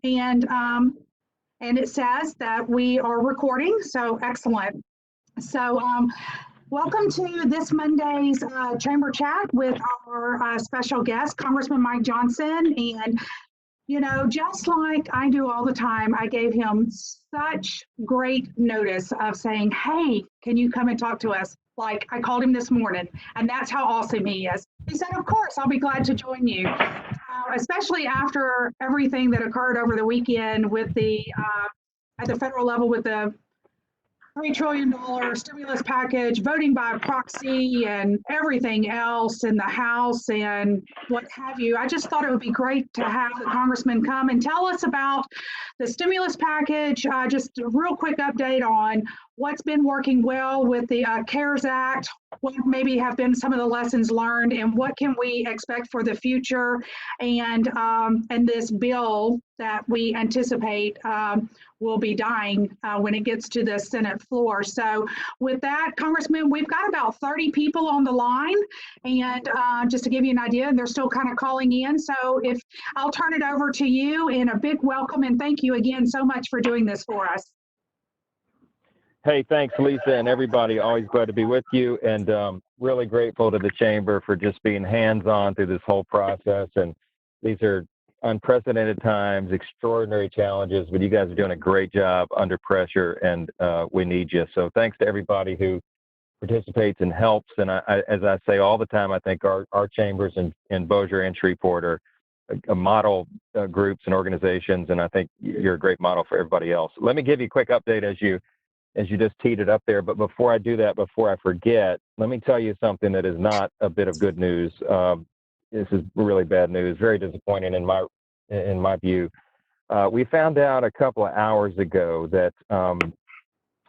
and it says that we are recording, so excellent. So, welcome to this Monday's Chamber Chat with our special guest, Congressman Mike Johnson. And, just like I do all the time, I gave him such great notice of saying, hey, can you come and talk to us? Like I called him this morning, and that's how awesome he is. He said, of course, I'll be glad to join you, especially after everything that occurred over the weekend with at the federal level with the $3 trillion stimulus package, voting by proxy, and everything else in the House and what have you. I just thought it would be great to have the congressman come and tell us about the stimulus package. Just a real quick update on what's been working well with the CARES Act, what maybe have been some of the lessons learned, and what can we expect for the future, and this bill that we anticipate will be dying when it gets to the Senate floor. So with that, Congressman, we've got about 30 people on the line, and just to give you an idea, they're still kind of calling in. So if I'll turn it over to you, and a big welcome and thank you again so much for doing this for us. Hey, thanks, Lisa, and everybody. Always glad to be with you, and really grateful to the Chamber for just being hands-on through this whole process. And these are unprecedented times, extraordinary challenges, but you guys are doing a great job under pressure, and we need you. So thanks to everybody who participates and helps. And as I say all the time, I think our chambers in Bossier and Shreveport are a model groups and organizations, and I think you're a great model for everybody else. Let me give you a quick update as you just teed it up there. But before I do that, before I forget, let me tell you something that is not a bit of good news. This is really bad news, very disappointing in my view. We found out a couple of hours ago that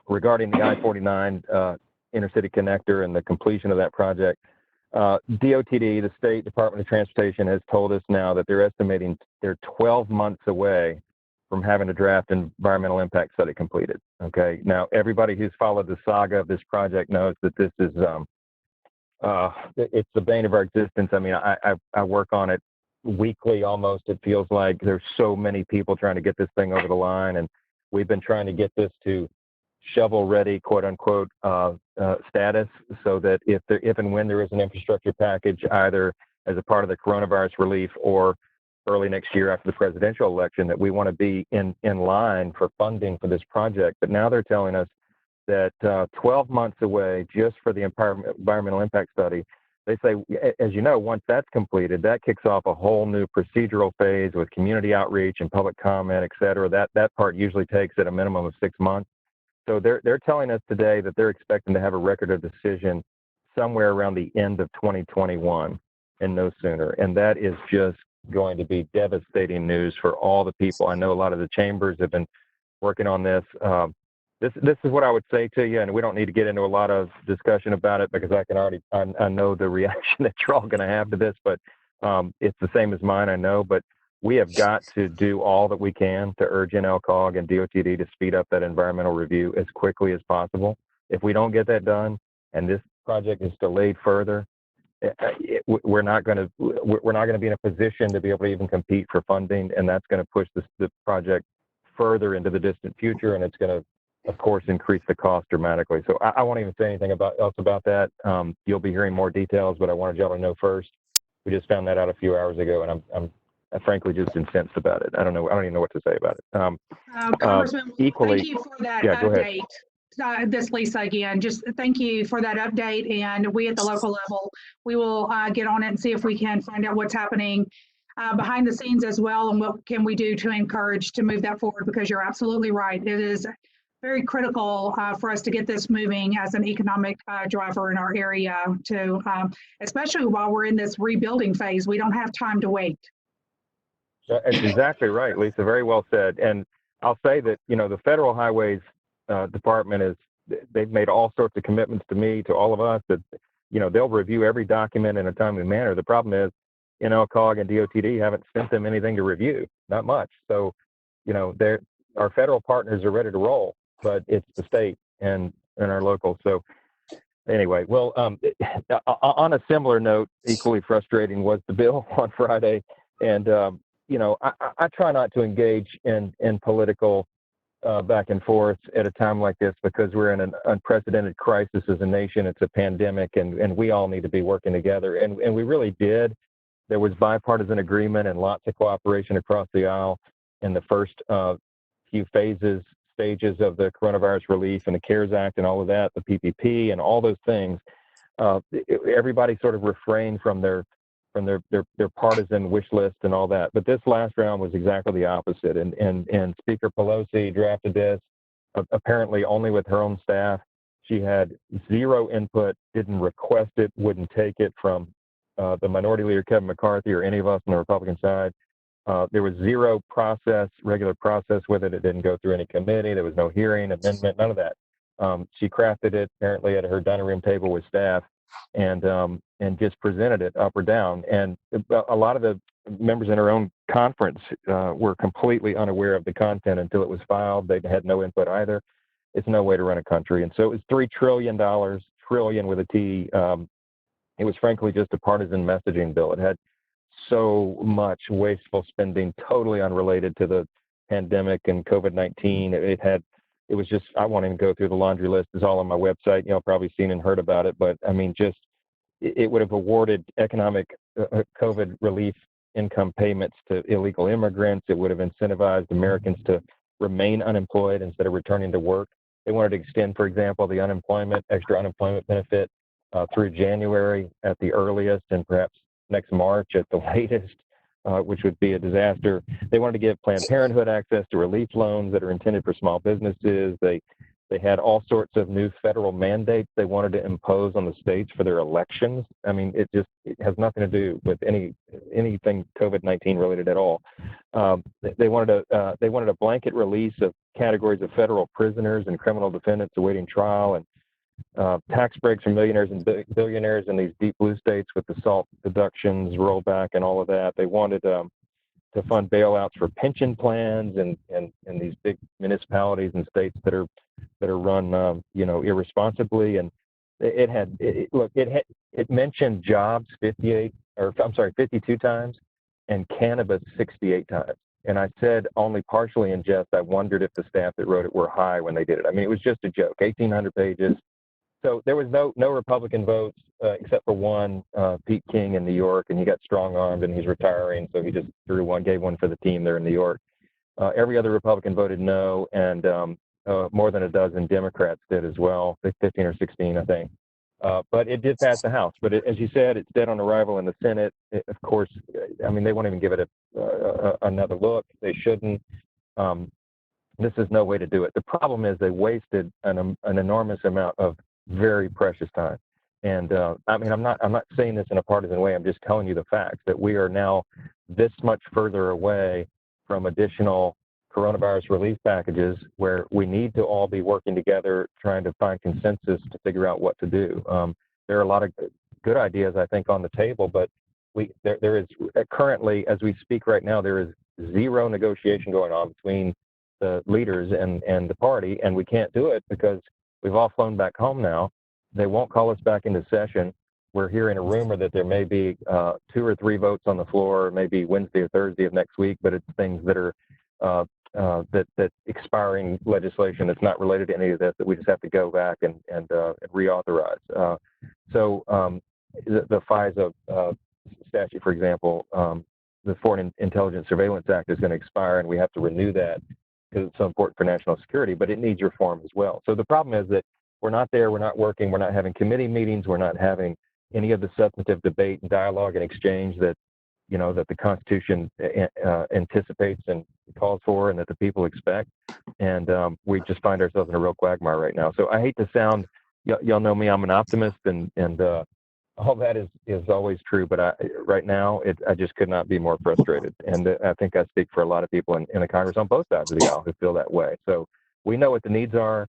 regarding the I-49 intercity connector and the completion of that project, DOTD, the State Department of Transportation, has told us now that they're estimating they're 12 months away from having a draft environmental impact study completed. Okay. Now, everybody who's followed the saga of this project knows that this is it's the bane of our existence. I mean, I work on it weekly almost. It feels like there's so many people trying to get this thing over the line, and we've been trying to get this to shovel-ready, quote unquote, status, so that if and when there is an infrastructure package, either as a part of the coronavirus relief or early next year after the presidential election, that we want to be in line for funding for this project. But now they're telling us that 12 months away just for the environmental impact study. They say, as you know, once that's completed, that kicks off a whole new procedural phase with community outreach and public comment, et cetera. That part usually takes at a minimum of 6 months. So they're telling us today that they're expecting to have a record of decision somewhere around the end of 2021 and no sooner. And that is just going to be devastating news for all the people. I know a lot of the chambers have been working on this. This is what I would say to you, and we don't need to get into a lot of discussion about it because I know the reaction that you're all going to have to this, but it's the same as mine, I know. But we have got to do all that we can to urge NLCOG and DOTD to speed up that environmental review as quickly as possible. If we don't get that done and this project is delayed further, we're not going to be in a position to be able to even compete for funding, and that's going to push the project further into the distant future, and it's going to, of course, increase the cost dramatically. So I won't even say anything else about that. You'll be hearing more details, but I wanted y'all to know first. We just found that out a few hours ago, and I'm frankly just incensed about it. I don't even know what to say about it. Congressman, equally, thank you for that yeah, go update. ahead. This Lisa again, just thank you for that update, and we at the local level, we will get on it and see if we can find out what's happening behind the scenes as well, and what can we do to encourage to move that forward, because you're absolutely right. It is very critical for us to get this moving as an economic driver in our area, to especially while we're in this rebuilding phase. We don't have time to wait. That's exactly right, Lisa. Very well said. And I'll say that, the Federal Highways Department they've made all sorts of commitments to me, to all of us, that, they'll review every document in a timely manner. The problem is, NLCOG and DOTD haven't sent them anything to review, not much. So, our federal partners are ready to roll, but it's the state and our local. So anyway, well, on a similar note, equally frustrating was the bill on Friday. And I try not to engage in political back and forth at a time like this because we're in an unprecedented crisis as a nation. It's a pandemic, and we all need to be working together. And we really did. There was bipartisan agreement and lots of cooperation across the aisle in the first few stages of the coronavirus relief and the CARES Act and all of that, the PPP and all those things. Everybody sort of refrained from their partisan wish list and all that. But this last round was exactly the opposite. And Speaker Pelosi drafted this apparently only with her own staff. She had zero input, didn't request it, wouldn't take it from the Minority Leader Kevin McCarthy or any of us on the Republican side. There was zero regular process with it. It didn't go through any committee. There was no hearing, amendment, none of that. She crafted it apparently at her dining room table with staff and just presented it up or down. And a lot of the members in her own conference were completely unaware of the content until it was filed. They had no input either. It's no way to run a country. And so it was $3 trillion, trillion with a T. It was frankly just a partisan messaging bill. It had so much wasteful spending, totally unrelated to the pandemic and COVID-19. It was just, I won't even go through the laundry list. It's all on my website. Probably seen and heard about it. But I mean, just it would have awarded economic COVID relief income payments to illegal immigrants. It would have incentivized Americans to remain unemployed instead of returning to work. They wanted to extend, for example, the extra unemployment benefit through January at the earliest, and perhaps next March at the latest, which would be a disaster. They wanted to give Planned Parenthood access to relief loans that are intended for small businesses. They had all sorts of new federal mandates they wanted to impose on the states for their elections. I mean, it has nothing to do with anything COVID-19 related at all. They wanted a blanket release of categories of federal prisoners and criminal defendants awaiting trial, and tax breaks for millionaires and billionaires in these deep blue states with the SALT deductions, rollback, and all of that. They wanted to fund bailouts for pension plans and these big municipalities and states that are run irresponsibly. And it mentioned jobs 52 times and cannabis 68 times. And I said only partially in jest, I wondered if the staff that wrote it were high when they did it. I mean, it was just a joke, 1,800 pages. So there was no Republican votes except for one, Pete King in New York, and he got strong-armed and he's retiring, so he just gave one for the team there in New York. Every other Republican voted no, and more than a dozen Democrats did as well, 15 or 16, I think. But it did pass the House. But as you said, it's dead on arrival in the Senate. Of course, I mean, they won't even give it another look. They shouldn't. This is no way to do it. The problem is they wasted an enormous amount of very precious time. And I mean, I'm not saying this in a partisan way. I'm just telling you the facts that we are now this much further away from additional coronavirus relief packages where we need to all be working together, trying to find consensus to figure out what to do. There are a lot of good ideas, I think, on the table, but there is currently, as we speak right now, there is zero negotiation going on between the leaders and the party, and we can't do it because we've all flown back home now. They won't call us back into session. We're hearing a rumor that there may be 2 or 3 votes on the floor, maybe Wednesday or Thursday of next week, but it's things that are that expiring legislation that's not related to any of this that we just have to go back and reauthorize. So the FISA statute, for example, the Foreign Intelligence Surveillance Act is going to expire, and we have to renew that because it's so important for national security, but it needs reform as well. So the problem is that we're not there, we're not working, we're not having committee meetings, we're not having any of the substantive debate and dialogue and exchange that the Constitution anticipates and calls for and that the people expect. And we just find ourselves in a real quagmire right now. So I hate to sound, y'all know me, I'm an optimist, and all that is always true, but right now, I just could not be more frustrated. And I think I speak for a lot of people in the Congress on both sides of the aisle who feel that way. So we know what the needs are.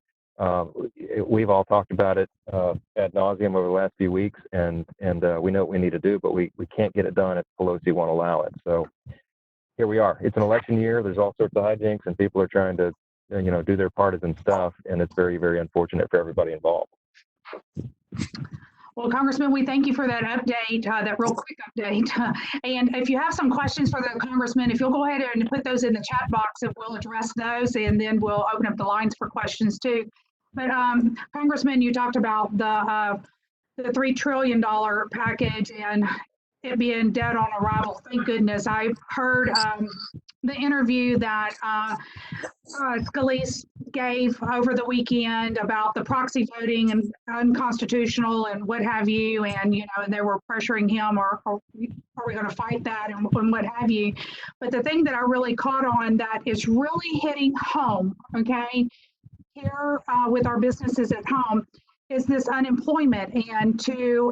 We've all talked about it ad nauseum over the last few weeks, and we know what we need to do, but we can't get it done if Pelosi won't allow it. So here we are. It's an election year. There's all sorts of hijinks, and people are trying to do their partisan stuff, and it's very, very unfortunate for everybody involved. Well, Congressman, we thank you for that update, that real quick update. And if you have some questions for the Congressman, if you'll go ahead and put those in the chat box, and we'll address those, and then we'll open up the lines for questions too. But Congressman, you talked about the $3 trillion package and it being dead on arrival. Thank goodness. I heard the interview that Scalise gave over the weekend about the proxy voting and unconstitutional and what have you, and and they were pressuring him, or are we going to fight that, and what have you. But the thing that I really caught on that is really hitting home, okay, here with our businesses at home, is this unemployment, and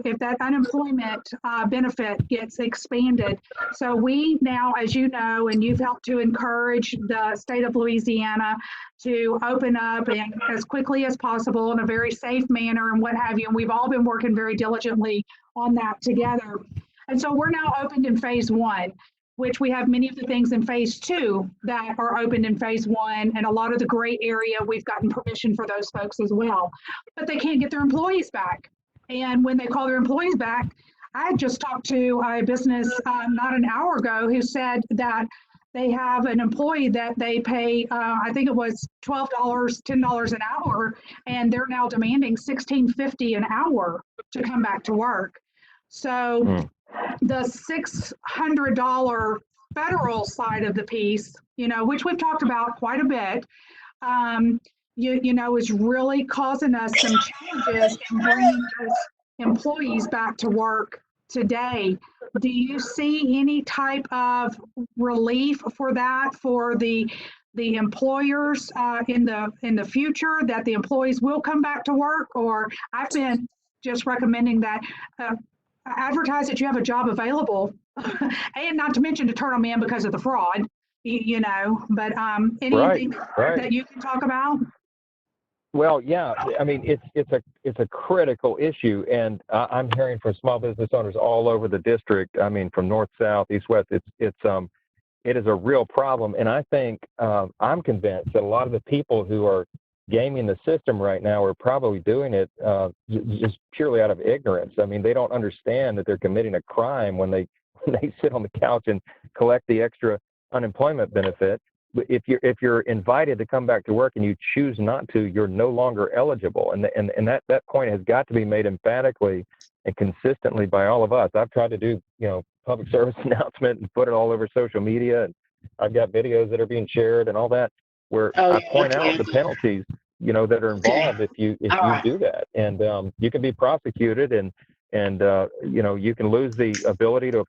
if that unemployment benefit gets expanded. So we now, as you know, and you've helped to encourage the state of Louisiana to open up and as quickly as possible in a very safe manner and what have you. And we've all been working very diligently on that together. And so we're now opened in phase one, which we have many of the things in phase two that are opened in phase one, and a lot of the gray area, we've gotten permission for those folks as well. But they can't get their employees back. And when they call their employees back, I had just talked to a business not an hour ago who said that they have an employee that they pay, I think it was $12, $10 an hour, and they're now demanding $16.50 an hour to come back to work. So the $600 federal side of the piece, which we've talked about quite a bit, is really causing us some challenges in bringing those employees back to work today. Do you see any type of relief for that for the employers in the future, that the employees will come back to work? Or I've been just recommending that advertise that you have a job available, and not to mention to turn them in because of the fraud, but anything that you can talk about? Well, yeah, I mean, it's a critical issue, and I'm hearing from small business owners all over the district. I mean, from north, south, east, west. It is a real problem, and I think I'm convinced that a lot of the people who are gaming the system right now are probably doing it just purely out of ignorance. I mean, they don't understand that they're committing a crime when they sit on the couch and collect the extra unemployment benefit. If you're invited to come back to work and you choose not to, you're no longer eligible. And that point has got to be made emphatically and consistently by all of us. I've tried to do public service announcement and put it all over social media, and I've got videos that are being shared and all that, where I point out the penalties, that are involved if you do that, and you can be prosecuted, and you can lose the ability to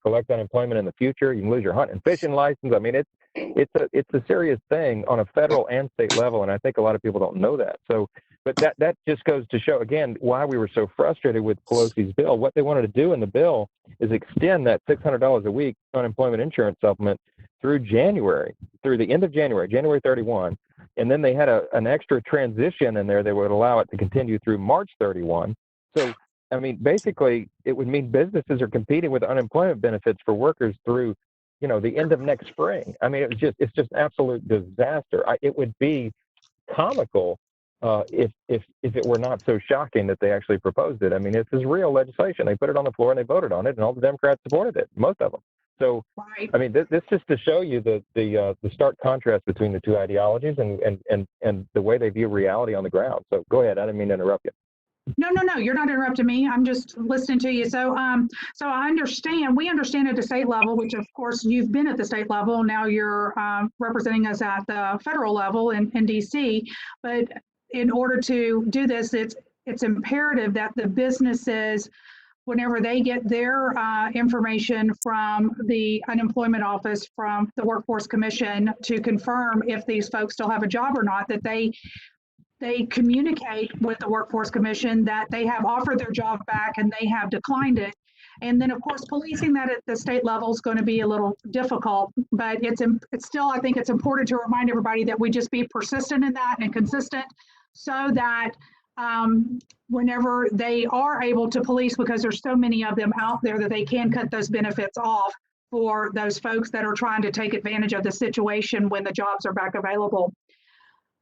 collect unemployment in the future. You can lose your hunt and fishing license. I mean, it's a serious thing on a federal and state level, and I think a lot of people don't know that. So, but that just goes to show again why we were so frustrated with Pelosi's bill. What they wanted to do in the bill is extend that $600 a week unemployment insurance supplement through the end of January 31. And then they had an extra transition in there that would allow it to continue through March 31. So, I mean, basically, it would mean businesses are competing with unemployment benefits for workers through, the end of next spring. I mean, it's just absolute disaster. It would be comical if it were not so shocking that they actually proposed it. I mean, this is real legislation. They put it on the floor and they voted on it, and all the Democrats supported it, most of them. So, I mean, this just to show you the stark contrast between the two ideologies and the way they view reality on the ground. So go ahead. I didn't mean to interrupt you. No, you're not interrupting me. I'm just listening to you. So, so I understand, we understand at the state level, which of course you've been at the state level. Now you're representing us at the federal level in DC. But in order to do this, it's imperative that the businesses, whenever they get their information from the unemployment office, from the Workforce Commission to confirm if these folks still have a job or not, that they communicate with the Workforce Commission that they have offered their job back and they have declined it. And then, of course, policing that at the state level is going to be a little difficult, but it's still, I think it's important to remind everybody that we just be persistent in that and consistent, so that whenever they are able to police, because there's so many of them out there, that they can cut those benefits off for those folks that are trying to take advantage of the situation when the jobs are back available.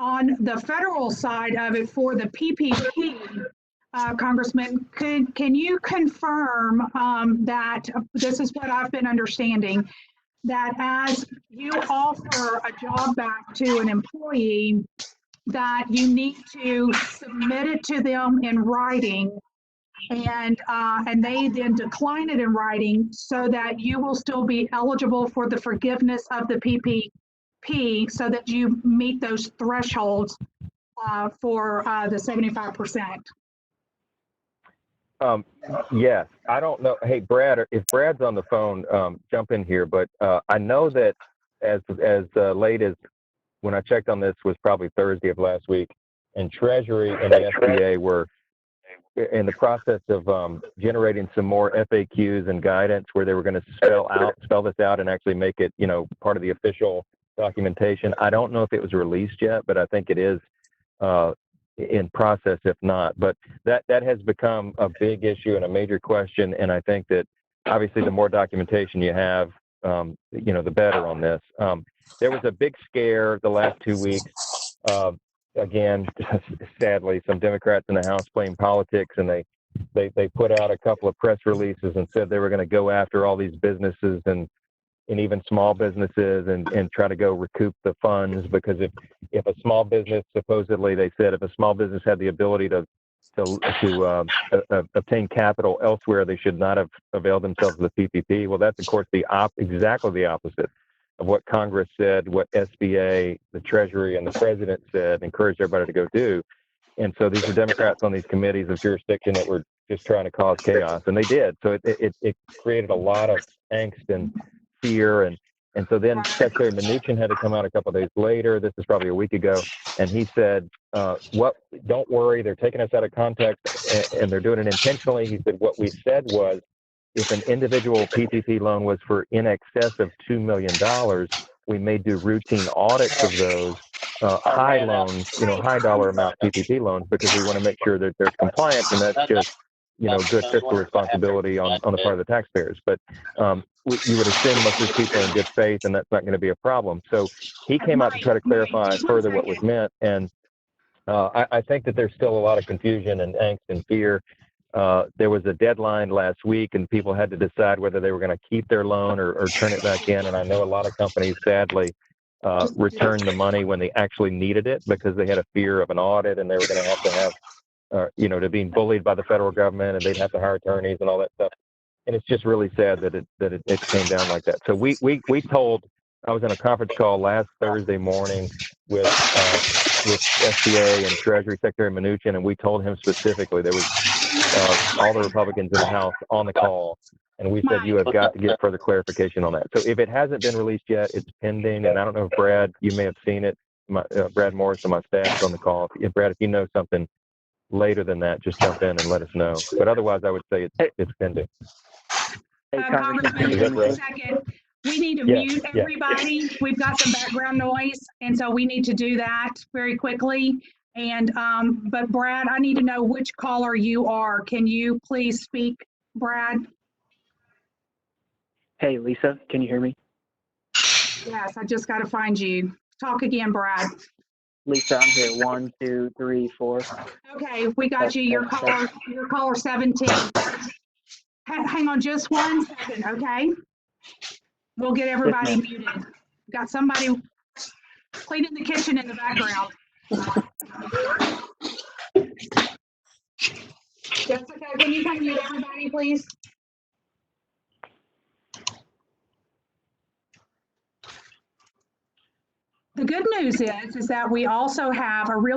On the federal side of it, for the PPP, Congressman, can you confirm that this is what I've been understanding, that as you offer a job back to an employee, that you need to submit it to them in writing, and they then decline it in writing, so that you will still be eligible for the forgiveness of the PPP, so that you meet those thresholds for the 75%. Yes, I don't know. Hey, Brad, if Brad's on the phone, jump in here. But I know that as late as when I checked on this was probably Thursday of last week, and Treasury and the SBA were in the process of generating some more FAQs and guidance where they were going to spell this out and actually make it, part of the official documentation. I don't know if it was released yet, but I think it is in process, if not. But that has become a big issue and a major question. And I think that obviously the more documentation you have, the better on this. There was a big scare the last 2 weeks. Again, sadly, some Democrats in the House playing politics, and they put out a couple of press releases and said they were going to go after all these businesses and even small businesses and try to go recoup the funds, because if a small business, supposedly they said, if a small business had the ability to obtain capital elsewhere, they should not have availed themselves of the PPP. Well, that's of course exactly the opposite of what Congress said, what SBA, the Treasury, and the President said, encouraged everybody to go do. And so these are Democrats on these committees of jurisdiction that were just trying to cause chaos, and they did. So it created a lot of angst and fear, and so then Secretary Mnuchin had to come out a couple of days later. This is probably a week ago, and he said, "What? Don't worry, they're taking us out of context, and they're doing it intentionally." He said, "What we said was, if an individual PPP loan was for in excess of $2 million, we may do routine audits of those high loans, high dollar amount PPP loans, because we want to make sure that there's compliance, and that's just, good fiscal responsibility on the part of the taxpayers. But you would assume most of these people are in good faith, and that's not going to be a problem." So he came out to try to clarify further what was meant, and I think that there's still a lot of confusion and angst and fear. There was a deadline last week, and people had to decide whether they were going to keep their loan or turn it back in. And I know a lot of companies, sadly, returned the money when they actually needed it, because they had a fear of an audit, and they were going to have, to being bullied by the federal government, and they'd have to hire attorneys and all that stuff. And it's just really sad that it came down like that. So we told, I was in a conference call last Thursday morning with SBA and Treasury Secretary Mnuchin, and we told him specifically, there was all the Republicans in the House on the call, and we said, you have got to get further clarification on that. So if it hasn't been released yet, it's pending, and I don't know if Brad, you may have seen it. Brad Morris on my staff is on the call. Brad, if you know something later than that, just jump in and let us know. But otherwise, I would say it's pending. Hey, Congressman, just a second. We need to mute everybody. We've got some background noise, and so we need to do that very quickly. And but Brad, I need to know which caller you are. Can you please speak, Brad? Hey, Lisa, can you hear me? Yes, I just got to find you. Talk again, Brad. Lisa, I'm here. 1, 2, 3, 4. Okay, we got you. Your caller 17. Hang on just 1 second, okay? We'll get everybody muted. Got somebody cleaning the kitchen in the background. Jessica, can you come mute everybody, please? The good news is that we also have a real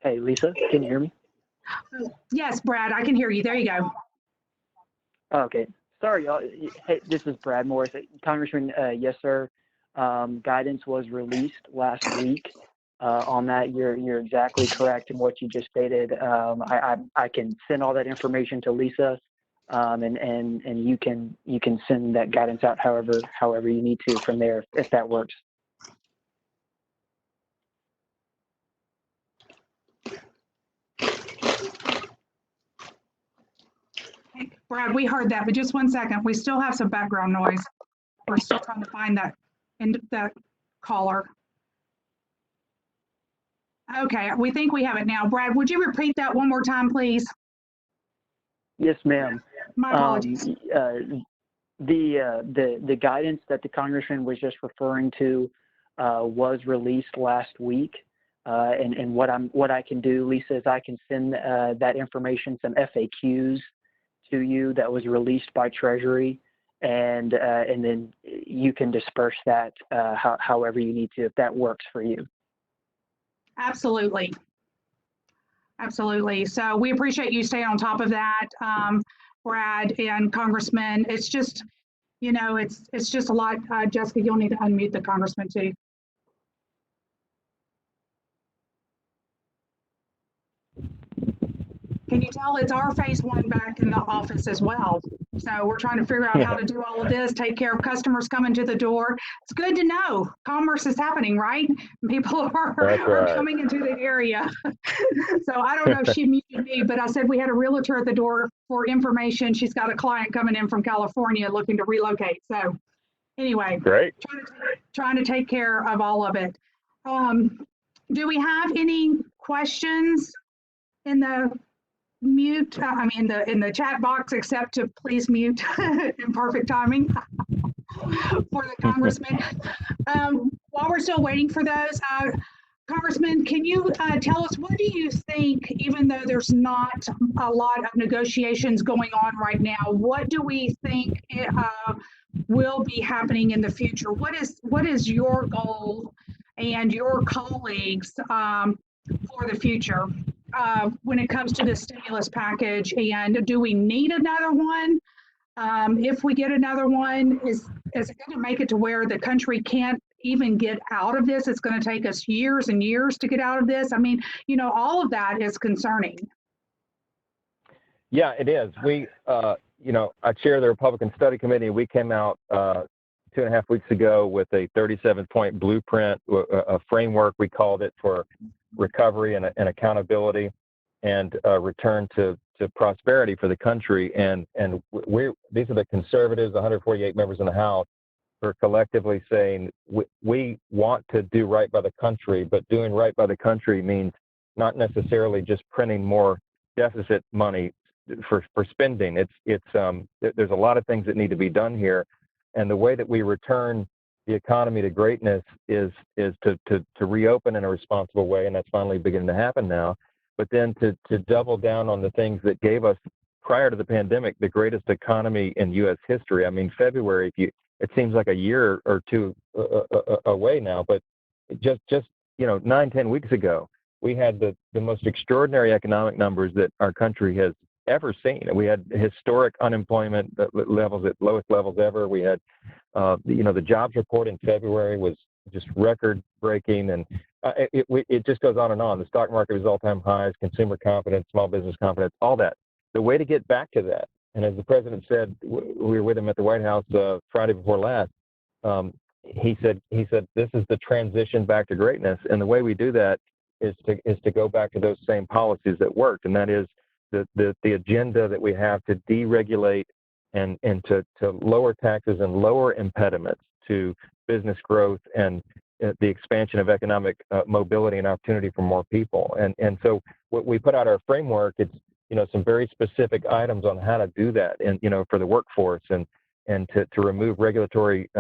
Hey, Lisa, can you hear me? Yes, Brad, I can hear you. There you go. Okay. Sorry, y'all. Hey, this is Brad Morris. Congressman, yes, sir. Guidance was released last week on that. You're exactly correct in what you just stated. I can send all that information to Lisa, and you can send that guidance out however you need to from there, if that works. Brad, we heard that, but just one second. We still have some background noise. We're still trying to find that caller. Okay, we think we have it now. Brad, would you repeat that one more time, please? Yes, ma'am. My apologies. The guidance that the congressman was just referring to was released last week. And what I can do, Lisa, is I can send that information, some FAQs to you that was released by Treasury, and then you can disperse that however you need to, if that works for you. Absolutely. Absolutely. So we appreciate you staying on top of that, Brad and Congressman. It's just, it's just a lot. Jessica, you'll need to unmute the congressman too. Can you tell it's our phase one back in the office as well? So we're trying to figure out how to do all of this, take care of customers coming to the door. It's good to know commerce is happening, right? People are coming into the area. So I don't know if she muted me, but I said we had a realtor at the door for information. She's got a client coming in from California looking to relocate. So anyway, great. Trying to take care of all of it. Do we have any questions in the mute, in the chat box, except to please mute in perfect timing for the congressman? While we're still waiting for those, Congressman, can you tell us, what do you think, even though there's not a lot of negotiations going on right now, what do we think will be happening in the future? What is your goal and your colleagues for the future when it comes to this stimulus package? And do we need another one? If we get another one, is it going to make it to where the country can't even get out of this? It's going to take us years and years to get out of this. I mean, all of that is concerning. Yeah, it is. We, I chair the Republican Study Committee. We came out 2.5 weeks ago with a 37-point blueprint, a framework, we called it, for recovery and accountability and return to prosperity for the country. And these are the conservatives, 148 members in the House, who are collectively saying we want to do right by the country, but doing right by the country means not necessarily just printing more deficit money for spending. There's a lot of things that need to be done here, and the way that we return the economy to greatness is to reopen in a responsible way, and that's finally beginning to happen now. But then to double down on the things that gave us, prior to the pandemic, the greatest economy in U.S. history. I mean, February, it seems like a year or two away now, but just 9-10 weeks ago, we had the most extraordinary economic numbers that our country has ever seen. We had historic unemployment levels at lowest levels ever. We had, the jobs report in February was just record breaking, and it just goes on and on. The stock market was all-time highs, consumer confidence, small business confidence, all that. The way to get back to that, and as the president said, we were with him at the White House Friday before last, he said this is the transition back to greatness, and the way we do that is to go back to those same policies that worked, and that is the agenda that we have to deregulate and to lower taxes and lower impediments to business growth and the expansion of economic mobility and opportunity for more people. And so what we put out our framework, it's some very specific items on how to do that, and for the workforce, and to remove regulatory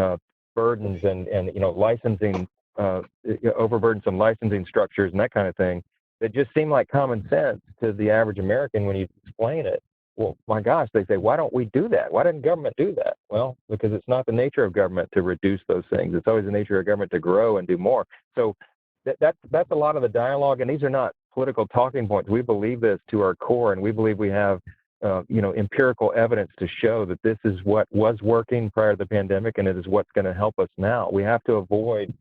burdens and licensing overburdensome licensing structures and that kind of thing that just seem like common sense to the average American when you explain it. Well, my gosh, they say, why don't we do that? Why doesn't government do that? Well, because it's not the nature of government to reduce those things. It's always the nature of government to grow and do more. So that's a lot of the dialogue, and these are not political talking points. We believe this to our core, and we believe we have empirical evidence to show that this is what was working prior to the pandemic, and it is what's going to help us now. We have to avoid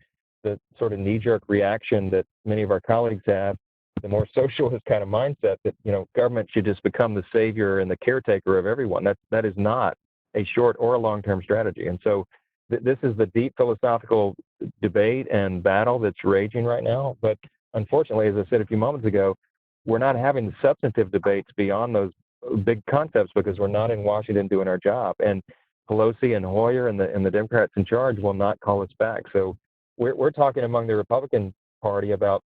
the sort of knee-jerk reaction that many of our colleagues have, the more socialist kind of mindset that government should just become the savior and the caretaker of everyone. That is not a short or a long-term strategy. And so this is the deep philosophical debate and battle that's raging right now. But unfortunately, as I said a few moments ago, we're not having substantive debates beyond those big concepts because we're not in Washington doing our job. And Pelosi and Hoyer and the Democrats in charge will not call us back. So we're talking among the Republican Party about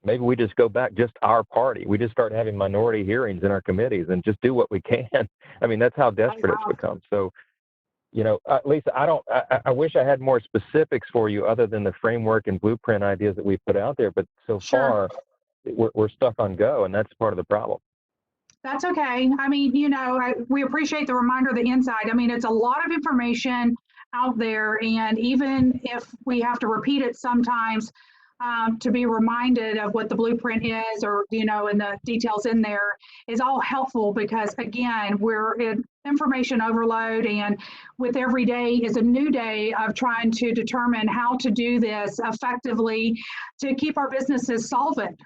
maybe we just go back, just our party. We just start having minority hearings in our committees and just do what we can. I mean, that's how desperate it's become. So, Lisa, I wish I had more specifics for you other than the framework and blueprint ideas that we put out there. But so far, we're stuck on go, and that's part of the problem. That's okay. I mean, we appreciate the reminder, the insight. I mean, it's a lot of information out there, and even if we have to repeat it sometimes to be reminded of what the blueprint is, or and the details in there is all helpful, because again, we're in information overload, and with every day is a new day of trying to determine how to do this effectively to keep our businesses solvent.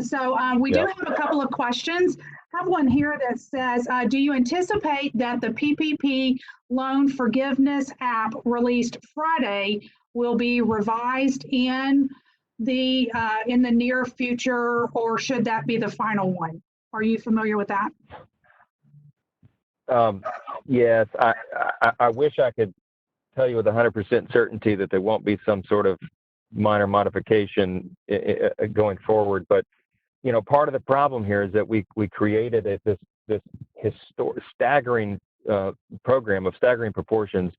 So we do have a couple of questions. I have one here that says, do you anticipate that the PPP loan forgiveness app released Friday will be revised in the near future, or should that be the final one? Are you familiar with that? Yes, I wish I could tell you with 100% certainty that there won't be some sort of minor modification going forward, but part of the problem here is that we created this staggering program of staggering proportions,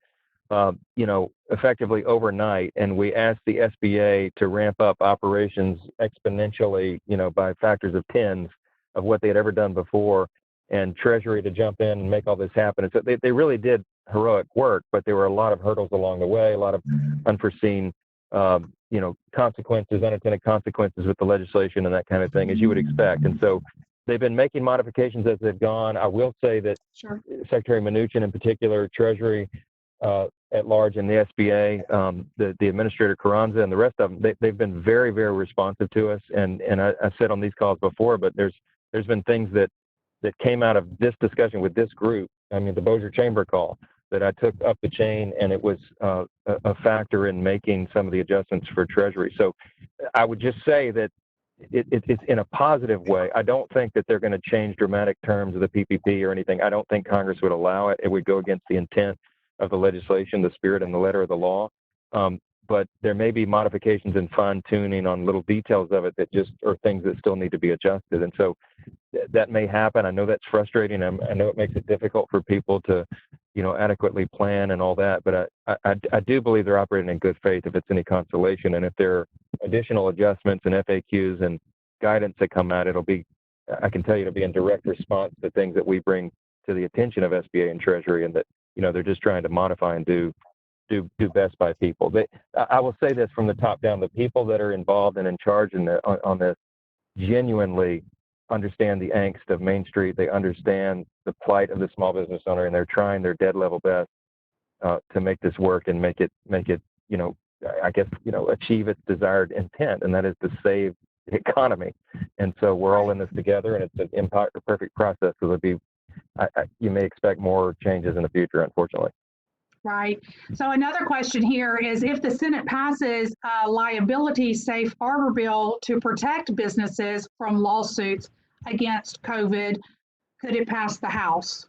effectively overnight, and we asked the SBA to ramp up operations exponentially, by factors of tens of what they had ever done before, and Treasury to jump in and make all this happen. And so they really did heroic work, but there were a lot of hurdles along the way, a lot of unforeseen consequences, unintended consequences with the legislation and that kind of thing, as you would expect. And so they've been making modifications as they've gone. I will say that Secretary Mnuchin in particular, Treasury at large, and the SBA, the Administrator Carranza and the rest of them, they've been very, very responsive to us. And I said on these calls before, but there's been things that came out of this discussion with this group. I mean, the Bossier Chamber call that I took up the chain, and it was a factor in making some of the adjustments for Treasury. So I would just say that it's in a positive way. I don't think that they're going to change dramatic terms of the PPP or anything. I don't think Congress would allow it. It would go against the intent of the legislation, the spirit and the letter of the law. But there may be modifications and fine tuning on little details of it that just are things that still need to be adjusted. And so that may happen. I know that's frustrating. I know it makes it difficult for people to, adequately plan and all that. But I do believe they're operating in good faith, if it's any consolation. And if there are additional adjustments and FAQs and guidance that come out, I can tell you it'll be in direct response to things that we bring to the attention of SBA and Treasury, and that, they're just trying to modify and do best by people. I will say this from the top down: the people that are involved and in charge on this genuinely understand the angst of Main Street. They understand the plight of the small business owner, and they're trying their dead level best to make this work and make it achieve its desired intent, and that is to save the economy. And so we're all in this together, and it's an perfect process. So you may expect more changes in the future, unfortunately. Right. So another question here is, if the Senate passes a liability safe harbor bill to protect businesses from lawsuits against COVID, could it pass the House?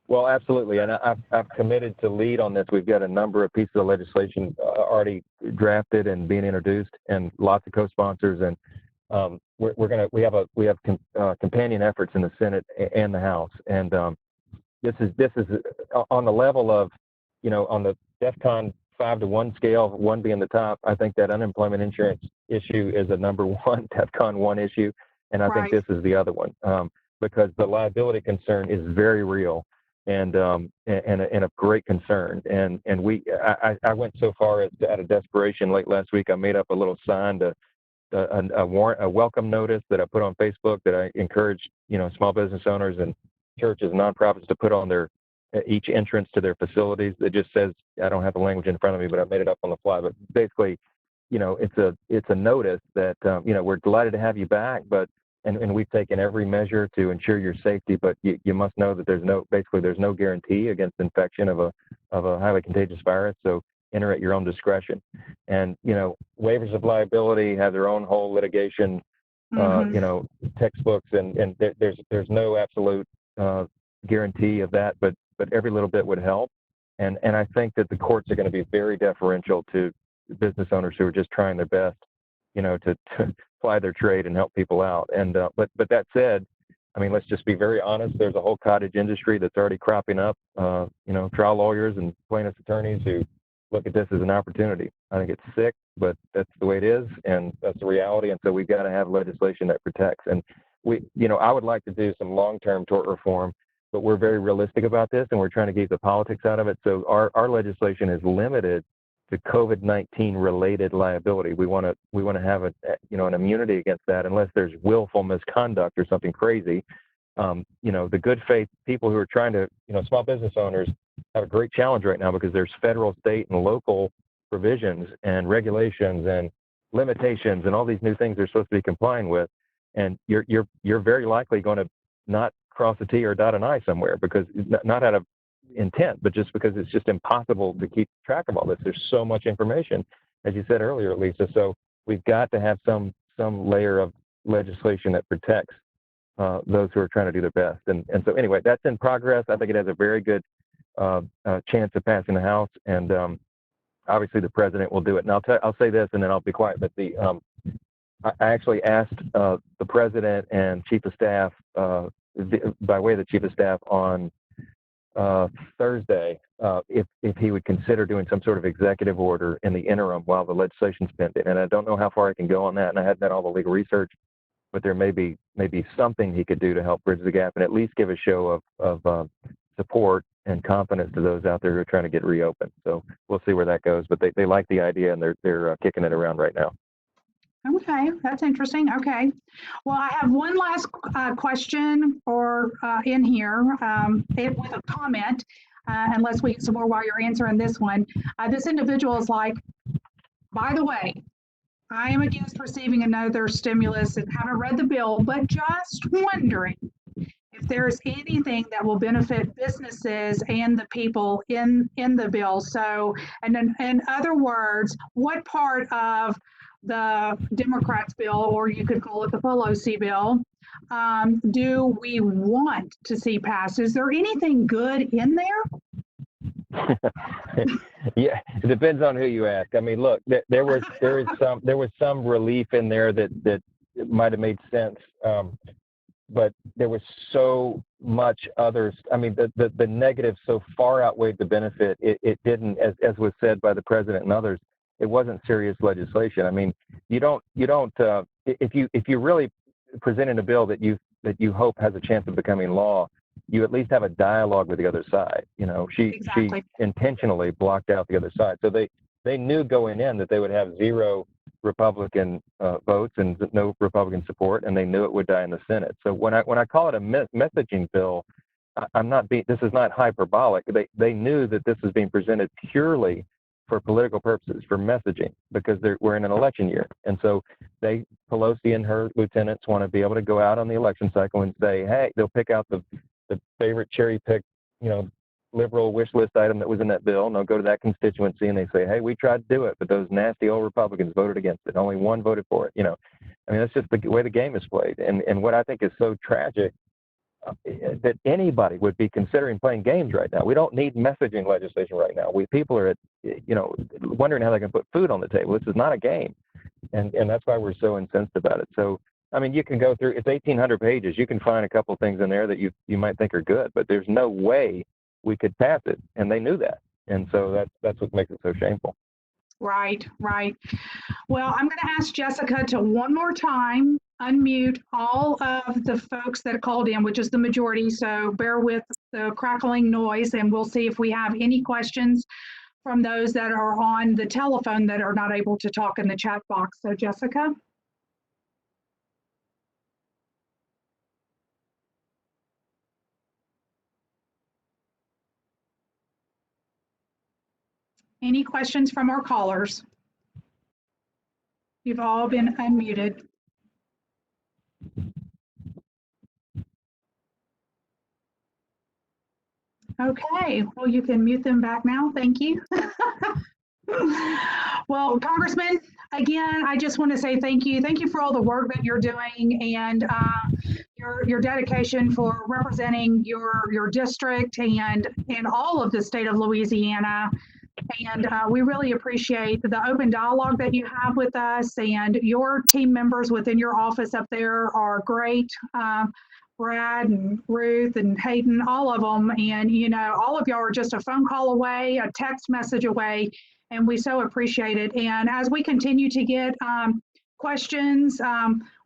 Well, absolutely. And I've committed to lead on this. We've got a number of pieces of legislation already drafted and being introduced, and lots of co-sponsors. And we have companion efforts in the Senate and the House. And this is on the level of, on the DEFCON 5 to 1 scale, 1 being the top. I think that unemployment insurance issue is a number one DEFCON 1 issue, and I think this is the other one, because the liability concern is very real and a great concern. And I went so far as out of desperation late last week, I made up a little sign a welcome notice that I put on Facebook that I encourage small business owners and churches and nonprofits to put on each entrance to their facilities. That just says, I don't have the language in front of me, but I made it up on the fly. But basically, it's a notice that we're delighted to have you back, and we've taken every measure to ensure your safety. But you must know that there's no guarantee against infection of a highly contagious virus. So enter at your own discretion. And waivers of liability have their own whole litigation Mhm. textbooks, and there's no absolute guarantee of that, but every little bit would help. And I think that the courts are going to be very deferential to business owners who are just trying their best, to ply their trade and help people out. And but that said, I mean, let's just be very honest. There's a whole cottage industry that's already cropping up. Trial lawyers and plaintiffs' attorneys who look at this as an opportunity. I think it's sick, but that's the way it is, and that's the reality. And so we've got to have legislation that protects. And I would like to do some long-term tort reform, but we're very realistic about this, and we're trying to keep the politics out of it. So our legislation is limited to COVID-19 related liability. We want to have an immunity against that unless there's willful misconduct or something crazy. The good faith people who are trying to, small business owners have a great challenge right now because there's federal, state, and local provisions and regulations and limitations and all these new things they're supposed to be complying with. And you're very likely going to not cross a T or dot an I somewhere because not out of intent, but just because it's just impossible to keep track of all this. There's so much information, as you said earlier, Lisa. So we've got to have some layer of legislation that protects those who are trying to do their best. And so anyway, that's in progress. I think it has a very good chance of passing the House, and obviously the president will do it. And I'll say this, and then I'll be quiet. But I actually asked the president and chief of staff by way of the chief of staff on Thursday if he would consider doing some sort of executive order in the interim while the legislation's pending. And I don't know how far I can go on that, and I hadn't done all the legal research, but there may be something he could do to help bridge the gap and at least give a show of support and confidence to those out there who are trying to get reopened. So we'll see where that goes, but they like the idea, and they're kicking it around right now. Okay, that's interesting. Okay. Well, I have one last question in here with a comment, unless we get some more while you're answering this one. This individual is like, by the way, I am against receiving another stimulus and haven't read the bill, but just wondering if there's anything that will benefit businesses and the people in the bill. So, and then, in other words, what part of the Democrats' bill, or you could call it the Pelosi bill, do we want to see passed? Is there anything good in there? Yeah, it depends on who you ask. I mean, look, there was some relief in there that might have made sense, but there was so much others. I mean, the negative so far outweighed the benefit. It didn't, as was said by the president and others, it wasn't serious legislation. I mean, you don't if you really presented a bill that you hope has a chance of becoming law, you at least have a dialogue with the other side. She intentionally blocked out the other side. So they knew going in that they would have zero Republican votes and no Republican support, and they knew it would die in the Senate. So when I call it a messaging bill, this is not hyperbolic. They knew that this was being presented purely for political purposes, for messaging, because we're in an election year. And so Pelosi and her lieutenants want to be able to go out on the election cycle and say, hey, they'll pick out the favorite cherry pick, liberal wish list item that was in that bill, and they'll go to that constituency and they say, hey, we tried to do it, but those nasty old Republicans voted against it. Only one voted for it. I mean, that's just the way the game is played. And what I think is so tragic that anybody would be considering playing games right now. We don't need messaging legislation right now. People are wondering how they can put food on the table. This is not a game. And that's why we're so incensed about it. So, I mean, you can go through, it's 1,800 pages. You can find a couple of things in there that you might think are good, but there's no way we could pass it. And they knew that. And so that's what makes it so shameful. Right. Well, I'm going to ask Jessica to one more time unmute all of the folks that called in, which is the majority. So bear with the crackling noise, and we'll see if we have any questions from those that are on the telephone that are not able to talk in the chat box. So Jessica. Any questions from our callers? You've all been unmuted. Okay, well, you can mute them back now. Thank you. Well, Congressman, again, I just want to say thank you. Thank you for all the work that you're doing and your dedication for representing your district and all of the state of Louisiana. And we really appreciate the open dialogue that you have with us, and your team members within your office up there are great. Brad and Ruth and Hayden, all of them. And, all of y'all are just a phone call away, a text message away, and we so appreciate it. And as we continue to get questions,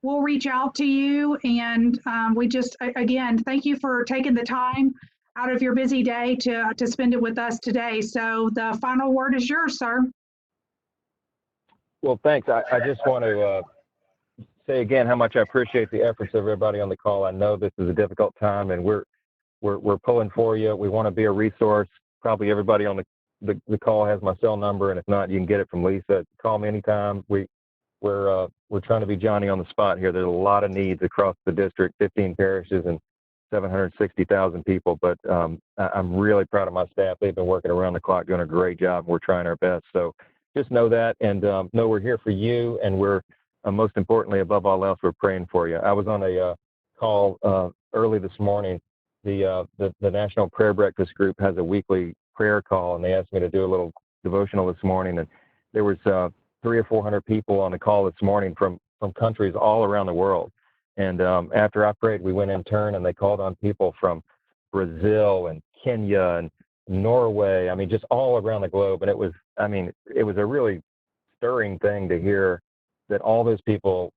we'll reach out to you. And we just, again, thank you for taking the time out of your busy day to spend it with us today. So the final word is yours, sir. Well, thanks. I just want to say again how much I appreciate the efforts of everybody on the call. I know this is a difficult time, and we're pulling for you. We want to be a resource. Probably everybody on the call has my cell number, and if not, you can get it from Lisa. Call me anytime. We're trying to be Johnny on the spot here. There's a lot of needs across the district, 15 parishes and 760,000 people. But I'm really proud of my staff. They've been working around the clock, doing a great job. We're trying our best. So just know that, and know we're here for you, and we're most importantly, above all else, we're praying for you. I was on a call early this morning. The National Prayer Breakfast Group has a weekly prayer call, and they asked me to do a little devotional this morning. And there was 300 or 400 people on the call this morning from countries all around the world. And after I prayed, we went in turn, and they called on people from Brazil and Kenya and Norway. I mean, just all around the globe. And it was a really stirring thing to hear that all those people,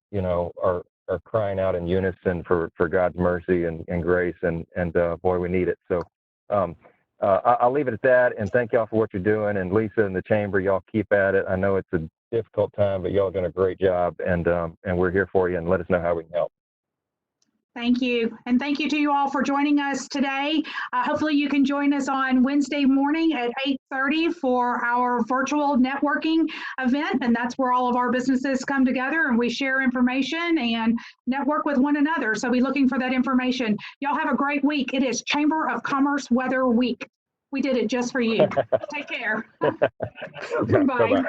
are crying out in unison for God's mercy and grace. And boy, we need it. So I'll leave it at that. And thank y'all for what you're doing. And Lisa and the chamber, y'all keep at it. I know it's a difficult time, but y'all are doing a great job. And we're here for you, and let us know how we can help. Thank you. And thank you to you all for joining us today. Hopefully you can join us on Wednesday morning at 8:30 for our virtual networking event. And that's where all of our businesses come together and we share information and network with one another. So be looking for that information. Y'all have a great week. It is Chamber of Commerce Weather Week. We did it just for you. Take care. Bye.